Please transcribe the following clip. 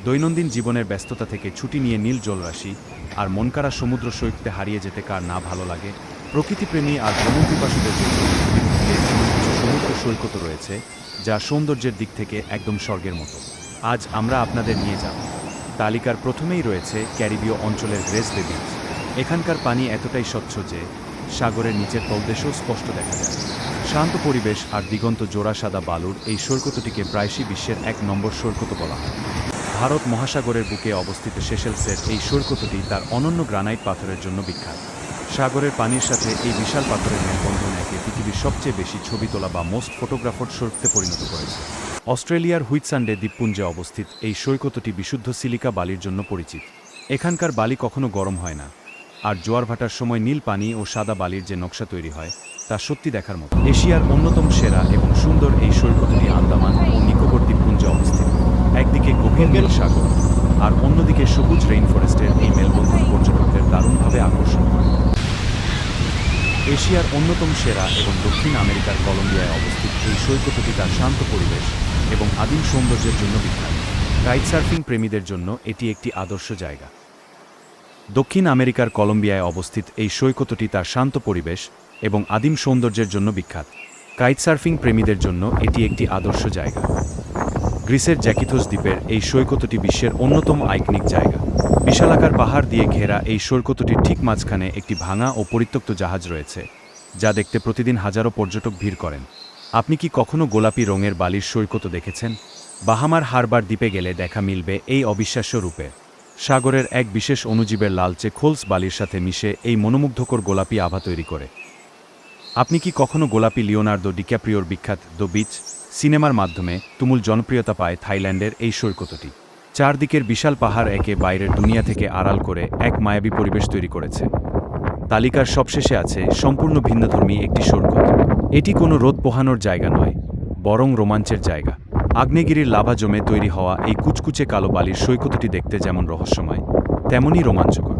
দৈনন্দিন জীবনের ব্যস্ততা থেকে ছুটি নিয়ে নীল জলরাশি আর মনকাড়া সমুদ্র সৈকতে হারিয়ে যেতে কার না ভালো লাগে। প্রকৃতিপ্রেমী আর ভ্রমণপিপাসুদের জন্য পৃথিবীতে এমন কিছু সমুদ্র সৈকত রয়েছে যা সৌন্দর্যের দিক থেকে একদম স্বর্গের মতো। আজ আমরা আপনাদের নিয়ে যাব। তালিকার প্রথমেই রয়েছে ক্যারিবীয় অঞ্চলের গ্রেস বে বিচ। এখানকার পানি এতটাই স্বচ্ছ যে সাগরের নিচের তলদেশও স্পষ্ট দেখা যায়। শান্ত পরিবেশ আর দিগন্ত জোড়া সাদা বালুর এই সৈকতটিকে প্রায়শই বিশ্বের ১ নম্বর সৈকত বলা হয়। ভারত মহাসাগরের বুকে অবস্থিত সেশেলসের এই সৈকতটি তার অনন্য গ্রানাইট পাথরের জন্য বিখ্যাত। সাগরের পানির সাথে এই বিশাল পাথরের মেলবন্ধন একে পৃথিবীর সবচেয়ে বেশি ছবি তোলা বা মোস্ট ফটোগ্রাফড সৈকতে পরিণত করেছে। অস্ট্রেলিয়ার হুইটসান্ডে দ্বীপপুঞ্জে অবস্থিত এই সৈকতটি বিশুদ্ধ সিলিকা বালির জন্য পরিচিত। এখানকার বালি কখনো গরম হয় না, আর জোয়ার ভাটার সময় নীল পানি ও সাদা বালির যে নকশা তৈরি হয় তা সত্যি দেখার মতো। এশিয়ার অন্যতম সেরা এবং সুন্দর এই সৈকতটি আন্দামান ও নিকোবর দ্বীপপুঞ্জে অবস্থিত। একদিকে গভীর নীল সাগর আর অন্যদিকে সবুজ রেইনফরেস্টের এই মেলবন্ধন পর্যটকদের দারুণভাবে আকর্ষণ করে। এশিয়ার অন্যতম সেরা এবং দক্ষিণ আমেরিকার কলম্বিয়ায় অবস্থিত এই সৈকতটি তার শান্ত পরিবেশ এবং আদিম সৌন্দর্যের জন্য বিখ্যাত। কাইটসার্ফিং প্রেমীদের জন্য এটি একটি আদর্শ জায়গা। দক্ষিণ আমেরিকার কলম্বিয়ায় অবস্থিত এই সৈকতটি তার শান্ত পরিবেশ এবং আদিম সৌন্দর্যের জন্য বিখ্যাত। কাইটসার্ফিং প্রেমীদের জন্য এটি একটি আদর্শ জায়গা। গ্রিসের জ্যাকিথোস দ্বীপের এই সৈকতটি বিশ্বের অন্যতম আইকনিক জায়গা। বিশালাকার পাহাড় দিয়ে ঘেরা এই সৈকতটির ঠিক মাঝখানে একটি ভাঙা ও পরিত্যক্ত জাহাজ রয়েছে, যা দেখতে প্রতিদিন হাজারো পর্যটক ভিড় করেন। আপনি কি কখনো গোলাপি রঙের বালির সৈকত দেখেছেন? বাহামার হারবার দ্বীপে গেলে দেখা মিলবে এই অবিশ্বাস্য রূপে। সাগরের এক বিশেষ অণুজীবের লালচে খোলস বালির সাথে মিশে এই মনোমুগ্ধকর গোলাপি আভা তৈরি করে। আপনি কি কখনো গোলাপি লিওনার্দো ডিক্যাপ্রিওর বিখ্যাত দ্য বিচ সিনেমার মাধ্যমে তুমুল জনপ্রিয়তা পায় থাইল্যান্ডের এই সৈকতটি? চারদিকের বিশাল পাহাড় একে বাইরের দুনিয়া থেকে আড়াল করে এক মায়াবী পরিবেশ তৈরি করেছে। তালিকার সবশেষে আছে সম্পূর্ণ ভিন্নধর্মী একটি সৈকত। এটি কোনো রোদ পোহানোর জায়গা নয়, বরং রোমাঞ্চের জায়গা। আগ্নেয়গিরির লাভা জমে তৈরি হওয়া এই কুচকুচে কালো বালির সৈকতটি দেখতে যেমন রহস্যময়, তেমনই রোমাঞ্চকর।